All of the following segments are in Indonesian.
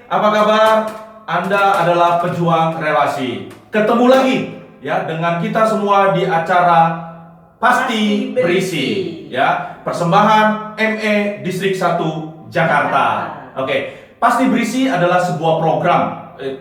apa kabar? Anda adalah pejuang relasi. Ketemu lagi ya dengan kita semua di acara Pasti Berisi ya, persembahan ME Distrik 1 Jakarta. Oke, Pasti Berisi adalah sebuah program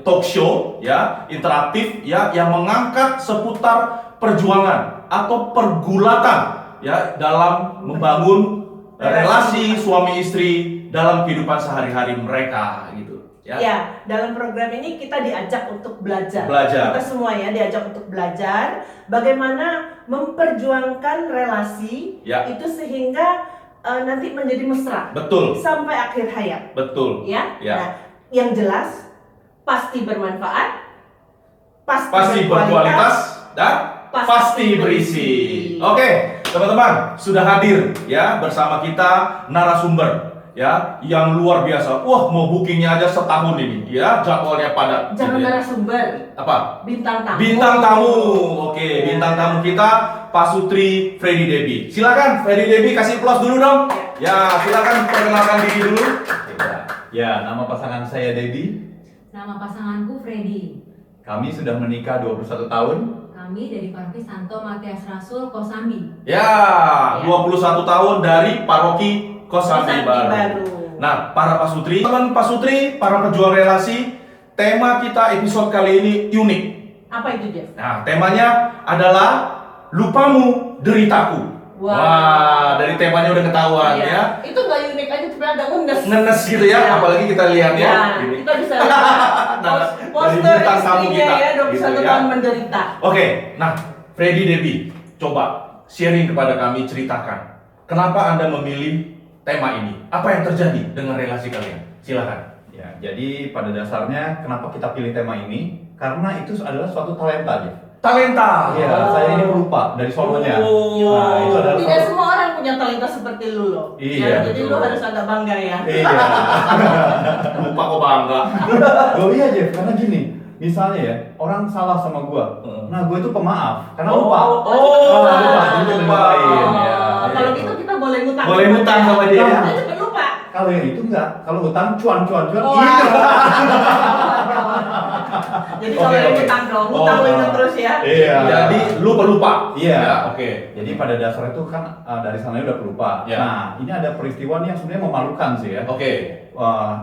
talk show ya, interaktif ya, yang mengangkat seputar perjuangan atau pergulatan ya dalam membangun relasi suami istri dalam kehidupan sehari-hari mereka gitu. Ya, dalam program ini kita diajak untuk belajar. Belajar. Kita semua ya diajak untuk belajar bagaimana memperjuangkan relasi itu sehingga nanti menjadi mesra. Betul. Sampai akhir hayat. Betul. Ya. Ya. Nah, yang jelas pasti bermanfaat, pasti berkualitas dan pasti berisi. Oke, teman-teman, sudah hadir ya bersama kita narasumber ya yang luar biasa. Wah, mau bookingnya aja setahun ini ya, jadwalnya padat. Jangan gitu ya. narasumber. Apa? Bintang tamu. Bintang tamu. Oke, bintang tamu kita Pak Sutri Freddy Debbie. Silakan Freddy Debbie kasih plus dulu dong. Ya, silakan perkenalkan diri dulu. Ya, nama pasangan saya Debbie. Nama pasanganku Freddy. Kami sudah menikah 21 tahun. Kami dari Paroki Santo Matias Rasul Kosambi. Ya, 21 tahun dari Paroki Kosambi Baru. Nah, para Pak Sutri, teman Pak Sutri, para pejuang relasi, tema kita episode kali ini unik. Apa itu, Jeff? Nah, temanya adalah lupamu deritaku. Wah, dari temanya udah ketahuan ya. Itu nggak unik aja, tapi ada ngenes. Ngenes gitu ya, apalagi kita lihat ya. Gini. Kita bisa lihat poster bintang tamu istrinya kita, ya, 21 gitu ya. tahun menderita. Oke, nah Freddy Debbie, coba sharing kepada kami, ceritakan kenapa Anda memilih tema ini? Apa yang terjadi dengan relasi kalian? Silakan. Ya, jadi pada dasarnya kenapa kita pilih tema ini? Karena itu adalah suatu talenta aja. Talenta. Iya, saya ini pelupa dari solonya. Oh. Nah, itu adalah Tidak semua orang punya talenta seperti lu loh. Iya, Jadi betul. lu harus agak bangga ya. Iya. Lupa kok bangga. Oh iya Jeff, karena gini. Misalnya ya, orang salah sama gua. Nah, gua itu pemaaf karena lupa. lupa. Jadi dia lupain ya. Kalau gitu kita boleh ngutang. Boleh ngutang sama dia. Kita cepet lupa. Kalau yang itu enggak, kalau utang cuan. Oh, Iya. Jadi kalau yang ngutang dong, ngutang lu ingat terus ya. Iya. Jadi lupa. Iya. Ya, oke. Jadi pada dasarnya itu kan dari sananya udah pelupa. Ya. Nah, ini ada peristiwa nih yang sebenarnya memalukan sih ya. Oke.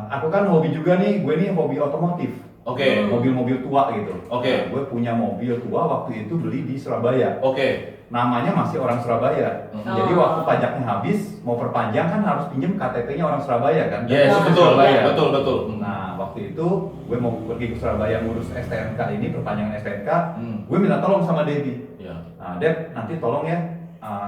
Aku kan hobi juga nih, gue nih hobi otomotif. Oke. Mobil-mobil tua gitu. Oke. Nah, gue punya mobil tua waktu itu beli di Surabaya. Oke. Namanya masih orang Surabaya. Jadi waktu pajaknya habis, mau perpanjang kan harus pinjem KTP-nya orang Surabaya kan? Yes, Dari betul. Surabaya. Betul. Nah, waktu itu gue mau pergi ke Surabaya ngurus STNK ini, perpanjangan STNK. Hmm. Gue minta tolong sama Debbie. Ya. Nah, Deb, nanti tolong ya,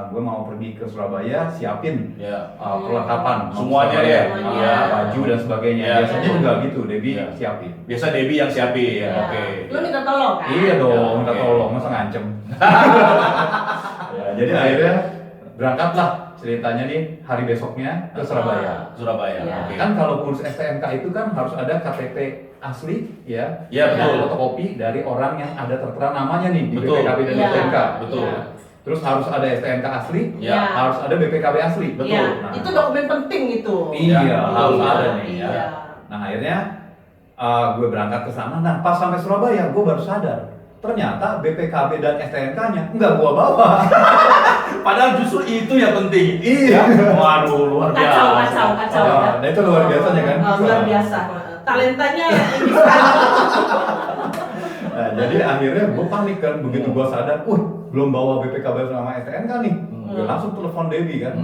gue mau pergi ke Surabaya, siapin Ya. perlengkapan Semuanya Surabaya. ya? Semuanya. Baju dan sebagainya. Ya. Biasanya juga gitu, Debbie Ya. siapin. Biasa Debbie yang siapin. Iya. Oke. Lu minta tolong kan? Iya dong, Ya, minta oke. tolong, masa ngancem. Ya, jadi akhirnya berangkatlah ceritanya nih hari besoknya ke Surabaya. Surabaya. Iya. Oke. Kan kalau kursus STNK itu kan harus ada KTP asli ya. Iya, betul. Fotokopi dari orang yang ada tertera namanya nih di Betul. BPKB dan Iya. STNK. Betul. Iya. Terus harus ada STNK asli, Iya. harus ada BPKB asli. Betul. Iya, Nah. itu dokumen penting itu. Iya, Iya, harus betul. ada nih ya. Iya. Nah akhirnya gue berangkat ke sana. Nah pas sampai Surabaya gue baru sadar ternyata BPKB dan STNK-nya nggak gue bawa. Padahal justru itu yang penting. Iya. Waduh, luar biasa. Kacau ya. Nah itu luar biasanya kan. Luar biasa. Talentanya ini sekali. Nah, jadi akhirnya gue panik kan begitu gue sadar, belum bawa BPKB sama STNK nih. Gue langsung telepon Debbie kan.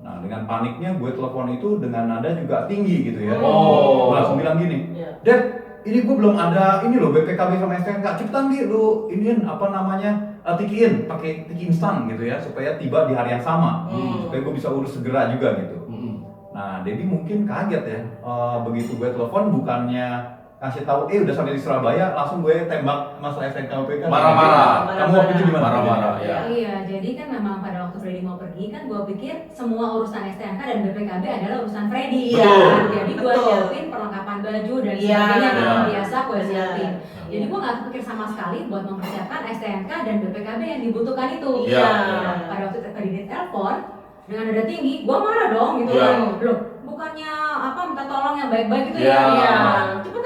Nah dengan paniknya gue telepon itu dengan nada juga tinggi gitu ya. Oh. Gue langsung bilang gini, Iya. Deb, ini gue belum ada ini loh BPKB sama STNK. Cepetan Di, lu iniin apa namanya tikiin pakai tiki instan gitu ya supaya tiba di hari yang sama. Supaya gue bisa urus segera juga gitu. Nah Debbie mungkin kaget ya. Begitu gue telepon bukannya kasih tahu udah sampai di Surabaya langsung gue tembak masalah STNK UPK. Marah-marah. Kamu waktu itu gimana? Marah-marah, ya. Iya, jadi kan memang pada waktu Freddy mau pergi kan gue pikir semua urusan STNK dan BPKB adalah urusan Freddy. Betul. Kan? Jadi gue Betul. siapin perlengkapan baju dan Iya. sebagainya Iya. yang biasa gue siapin. Iya. Jadi gue nggak kepikir sama sekali buat mempersiapkan STNK dan BPKB yang dibutuhkan itu. Iya. Nah, pada waktu tadi di telepon dengan nada tinggi, gue marah dong gitu Iya. kan. Loh, bukannya apa minta tolong yang baik-baik gitu Iya. ya? Cepet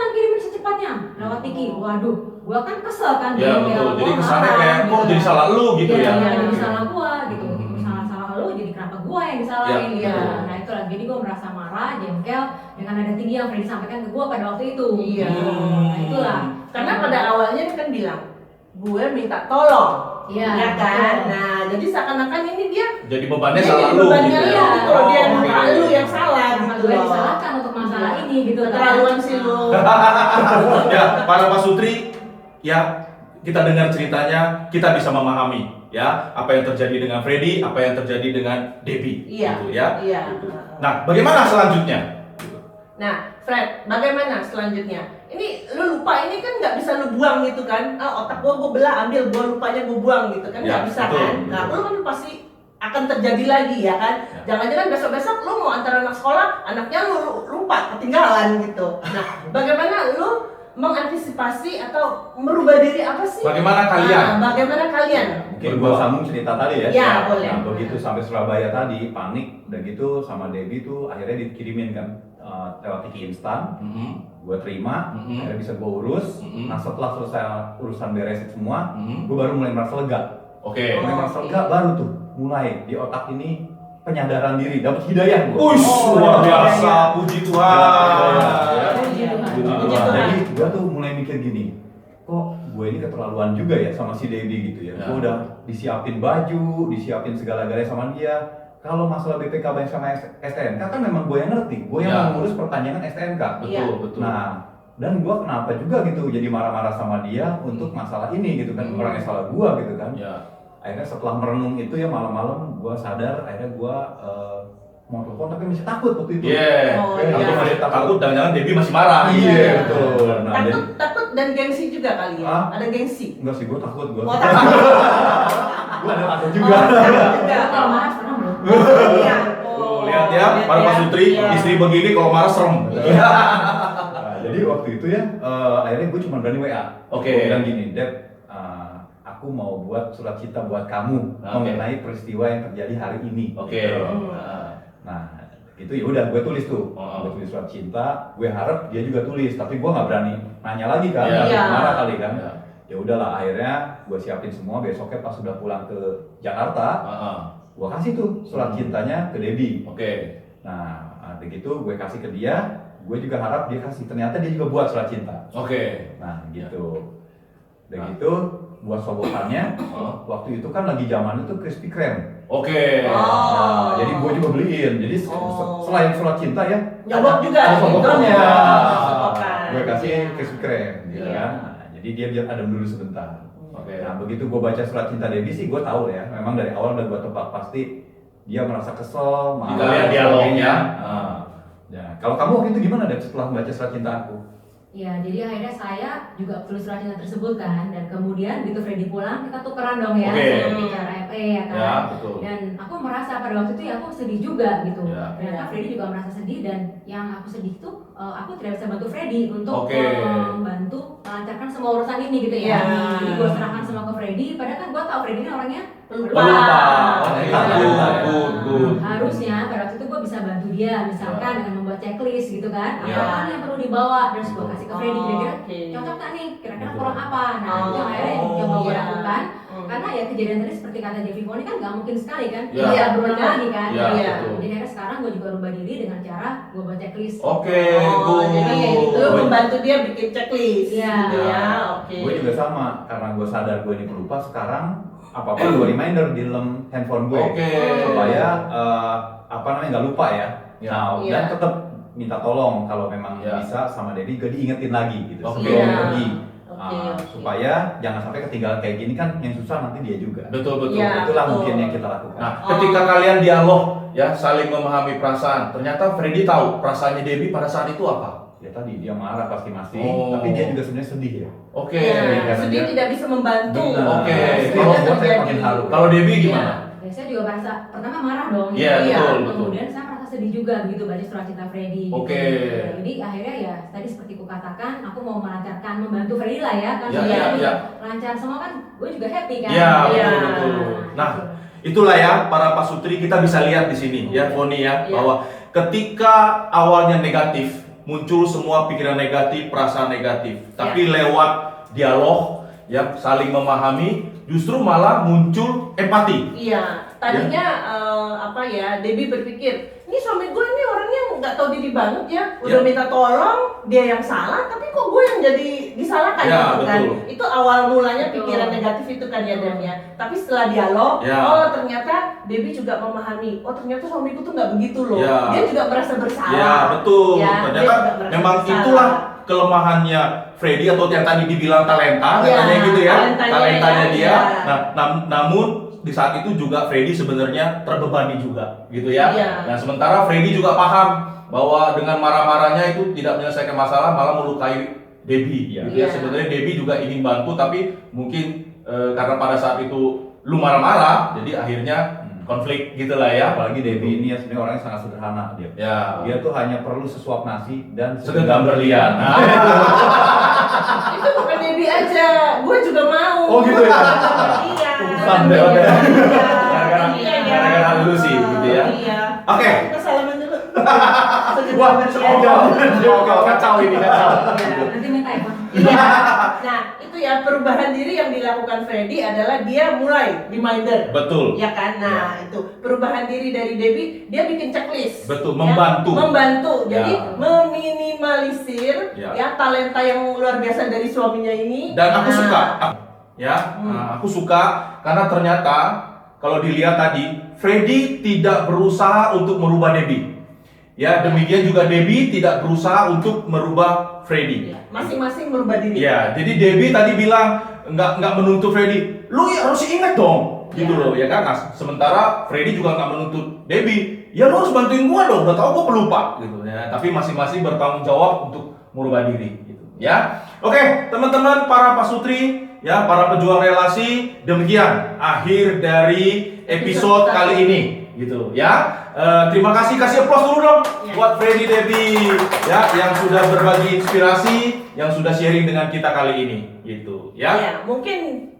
Tiki, waduh, gua kan kesel kan. Ya betul. Jadi kesannya kayak kok jadi salah lu gitu ya. Iya, jadi salah gua gitu. Salah lu jadi kenapa gua yang disalahin Ya, gitu. betul. Nah itulah, jadi gua merasa marah, jengkel dengan nada tinggi yang Freddy sampaikan ke gua pada waktu itu. Iya. Nah itulah. Karena pada awalnya dia kan bilang, gue minta tolong. Iya, Ya kan? betul. Nah, jadi seakan-akan ini dia Jadi bebannya jadi salah lu bebannya gitu lu ya. gitu loh, dia Oke. lu yang salah Karena gitu gue loh. disalahkan untuk masalah ini gitu. Keterlaluan sih lu. Ya, para Pak Sutri, ya kita dengar ceritanya, kita bisa memahami ya apa yang terjadi dengan Freddy, apa yang terjadi dengan Debbie, Iya. gitu ya. Iya. Nah, bagaimana selanjutnya? Nah, Fred, bagaimana selanjutnya? Ini lu lupa ini kan nggak bisa lu buang gitu kan? Otak gua belah, ambil gua lupanya gua buang gitu kan? Ya, Nggak bisa betul, kan? betul. Nah, lu kan pasti akan terjadi lagi ya kan? Ya. Jangan-jangan besok-besok lu mau antar anak sekolah, anaknya lu lupa, ketinggalan gitu. Nah, bagaimana lu mengantisipasi atau merubah diri apa sih? Bagaimana kalian? Bagaimana kalian? Mungkin gua sambung cerita tadi ya. Ya, boleh. Nah, begitu sampai Surabaya tadi panik, udah gitu sama Debbie tuh akhirnya dikirimin kan lewat Tiki instan. Gue terima, akhirnya bisa gue urus. Nah setelah selesai urusan beresin semua, gue baru mulai merasa lega. Oke. Mulai merasa lega baru tuh mulai di otak ini penyadaran diri, dapat hidayah gue. Ush, luar iya, biasa, iya. puji Tuhan. Ya. Puji Tuhan. Puji Puji Tuhan. Tuhan. Jadi gue tuh mulai mikir gini, kok gue ini keterlaluan juga ya sama si Debbie gitu ya. Ya. Gue udah disiapin baju, disiapin segala-galanya sama dia. Kalau masalah BPKB sama STNK kan memang gue yang ngerti, gue yang Ya. mengurus pertanyaan STNK. Betul, Iya. betul. Nah, dan gue kenapa juga gitu jadi marah-marah sama dia untuk masalah ini gitu kan, orangnya salah gue gitu kan. Ya. Akhirnya setelah merenung itu ya malam-malam gue sadar, akhirnya gue mau telepon tapi masih takut waktu itu. Yeah. Oh, Aku iya. masih Takut jangan-jangan Debbie masih marah. Iya betul. Nah, jadi Takut dan gengsi juga kali ya? Hah? Ada gengsi? enggak sih, gue takut gue. Oh, takut. Gue ada takut Oh, juga. takut juga. Kalau marah pernah belum? Iya. Tuh, lihat ya, para Pak Sutri, Iya. istri begini kalau marah serem. Nah, jadi waktu itu ya, akhirnya gue cuma berani WA. Oke. Gue bilang gini, Dep, aku mau buat surat cinta buat kamu Oke. mengenai peristiwa yang terjadi hari ini. Oke. Gitu. Nah, Nah, itu ya udah gue tulis tuh, Oh. gue tulis surat cinta. Gue harap dia juga tulis, tapi gue nggak berani nanya lagi kan, Iya. Iya. marah kali kan. Ya. Ya udahlah, akhirnya gue siapin semua. Besoknya pas sudah pulang ke Jakarta, gue kasih tuh surat cintanya ke Debbie. Oke. Nah, begitu gue kasih ke dia, gue juga harap dia kasih. Ternyata dia juga buat surat cinta. Oke. Nah, gitu. Udah gitu, buat sogokannya, Oh. waktu itu kan lagi zaman itu Krispy Kreme. Oke. Oh. Nah, jadi gue juga beliin. Jadi Oh. selain surat cinta ya, Nyogok juga ada gitu. sogokannya. Sogokan. Gue kasih Iya. Krispy Kreme, gitu Iya. kan. Nah, jadi dia biar adem dulu sebentar. Oke. Nah, begitu gue baca surat cinta Debbie sih, gue tahu ya. Memang dari awal udah gue tebak pasti dia merasa kesel, Kita lihat dialognya. Nah, ya. Kalau kamu waktu itu gimana Deb setelah membaca surat cinta aku? Ya, jadi akhirnya saya juga tulis surat cinta tersebut kan, dan kemudian begitu Freddy pulang kita tukeran dong ya, Oke. sama bicara ME ya kan. Ya, betul. Dan aku merasa pada waktu itu ya aku sedih juga gitu. Ya. Ternyata Ya. Freddy juga merasa sedih, dan yang aku sedih itu aku tidak bisa bantu Freddy untuk Oke. membantu melancarkan semua urusan ini gitu ya. Ya. Jadi gue serahkan semua ke Freddy, padahal kan gue tahu Freddy ini orangnya Lupa. Lupa. Oh, Iya. good. Harusnya pada waktu itu gue bisa bantu dia, misalkan dengan membuat checklist gitu kan, Ya. apa yang perlu dibawa, terus gue kasih ke Freddy, kira-kira Oke. cocok nggak nih, kira-kira Betul. kurang apa. Nah itu yang akhirnya yang coba gue iya. lakukan, Hmm. karena ya kejadian tadi seperti kata Devi Foni kan nggak mungkin sekali kan, Ya. iya berulang lagi kan. Ya, Iya. betul. Jadi akhirnya sekarang gue juga rubah diri dengan cara gue buat checklist. Oke, Oh, jadi itu good. membantu dia bikin checklist Iya. gitu ya. Oke. Gue juga sama, karena gue sadar gue ini pelupa. Sekarang apa-apa gue reminder di dalam handphone gue Oke. supaya apa namanya nggak lupa ya. Ya. Nah, Iya. dan tetap minta tolong kalau memang Ya. bisa sama Debbie gue diingetin lagi gitu Oke. sebelum Iya. pergi. Oke, oke. Supaya jangan sampai ketinggalan kayak gini kan, yang susah nanti dia juga. Betul. Ya. Itulah betul. mungkin yang kita lakukan. Nah, ketika kalian dialog ya, saling memahami perasaan, ternyata Freddy tahu perasaannya Debbie pada saat itu apa? Ya tadi dia marah pasti masih, Oh. tapi dia juga sebenarnya sedih ya. Oke. Ya, karena sedih dia- tidak bisa membantu. Benar. Oke. Itu Kalau yang buat saya terjadi. makin haru. Kalau Debbie Iya. gimana? Ya, saya juga merasa pertama marah dong. Iya, Iya. betul. Kemudian saya merasa sedih juga begitu baca surat cinta Freddy. gitu. Oke. Jadi akhirnya ya tadi seperti ku katakan, aku mau melancarkan, membantu Freddy lah ya kan. Ya, supaya ya, juga ya. lancar semua kan, gue juga happy kan. Iya, Iya. betul. Nah, gitu. itulah ya para Pak Sutri, kita bisa lihat di sini ya, Foni ya, Iya. bahwa ketika awalnya negatif muncul semua pikiran negatif, perasaan negatif. Tapi lewat dialog, ya saling memahami, justru malah muncul empati. Iya, tadinya Debbie berpikir, ini suami gue ini orangnya nggak tahu diri banget ya, udah minta tolong, dia yang salah, tapi kok gue yang jadi disalahkan Ya, gitu kan? betul. Itu awal mulanya Betul. pikiran negatif itu kan ya Dan ya. Tapi setelah dialog, Ya. oh ternyata Debbie juga memahami, oh ternyata suamiku tuh nggak begitu loh, Ya. dia juga merasa bersalah. Ya betul. Ya, dia Ternyata juga merasa memang bersalah. itulah kelemahannya Freddy atau yang tadi dibilang talenta, Ya, katanya gitu ya, talentanya dia. ya. Nah, namun di saat itu juga Freddy sebenarnya terbebani juga, gitu ya. Iya. Nah, sementara Freddy juga paham bahwa dengan marah-marahnya itu tidak menyelesaikan masalah, malah melukai Debbie. Iya. Gitu ya. Iya. Sebenarnya Debbie juga ingin bantu, tapi mungkin karena pada saat itu lu marah-marah, jadi akhirnya konflik gitulah ya. Apalagi Debbie ini ya sebenarnya orangnya sangat sederhana dia. Ya. Dia tuh hanya perlu sesuap nasi dan Segenggam berlian. Nah, Itu bukan Debbie aja, gue juga mau. Oh, gitu ya? Iya. Urusan deh, oke. Gara-gara lu sih, gitu ya. Iya. Oke. Kita salaman dulu. Wah, kacau ini, kacau. Nanti minta ya, Pak. Iya. Nah, itu ya perubahan diri yang dilakukan Freddy adalah dia mulai reminder. Betul. Ya kan? Nah, itu perubahan diri dari Debbie, dia bikin checklist. Betul, Ya, membantu. membantu. Jadi Ya. meminimalisir Ya. ya talenta yang luar biasa dari suaminya ini. Dan aku Nah, suka, aku suka karena ternyata kalau dilihat tadi, Freddy tidak berusaha untuk merubah Debbie. Ya, demikian juga Debbie tidak berusaha untuk merubah Freddy. Iya, masing-masing merubah diri. Ya, jadi Debbie tadi bilang nggak menuntut Freddy. Lu ya harus ingat dong, gitu Ya. loh, ya kan? Nah, sementara Freddy juga nggak menuntut Debbie. Ya lu harus bantuin gua dong, udah tau gua pelupa, gitu ya. Tapi masing-masing bertanggung jawab untuk merubah diri, gitu. Ya, oke, teman-teman para pasutri, ya para pejuang relasi, demikian akhir dari episode kali ini, gitu ya. Terima kasih applause dulu dong Ya. buat Freddy Debbie ya yang sudah berbagi inspirasi, yang sudah sharing dengan kita kali ini, gitu ya. Ya, mungkin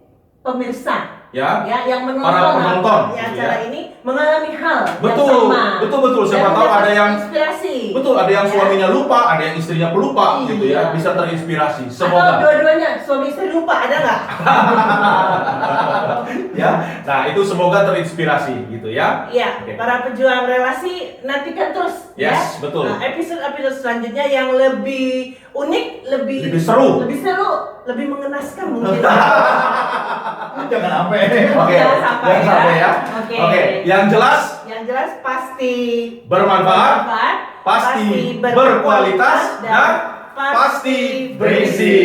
pemirsa Ya. yang menonton, Para penonton, ya, gitu acara ya. ini mengalami hal Betul, yang sama. betul. Siapa Dan tahu ada mendapat yang inspirasi. betul, ada yang Ya. suaminya lupa, ada yang istrinya pelupa, gitu ya, Iya. bisa terinspirasi. Atau Semoga. dua-duanya suami istri lupa, ada nggak? Ya, nah itu semoga terinspirasi, gitu ya. Iya, Oke. para pejuang relasi nantikan terus Yes, ya. betul. Nah, episode selanjutnya yang lebih unik, lebih seru, lebih mengenaskan mungkin. Jangan sampai. Oke, Jangan sampai jangan sampai ya. Oke. Oke, yang jelas Yang jelas pasti bermanfaat, pasti berkualitas, dan pasti berisi.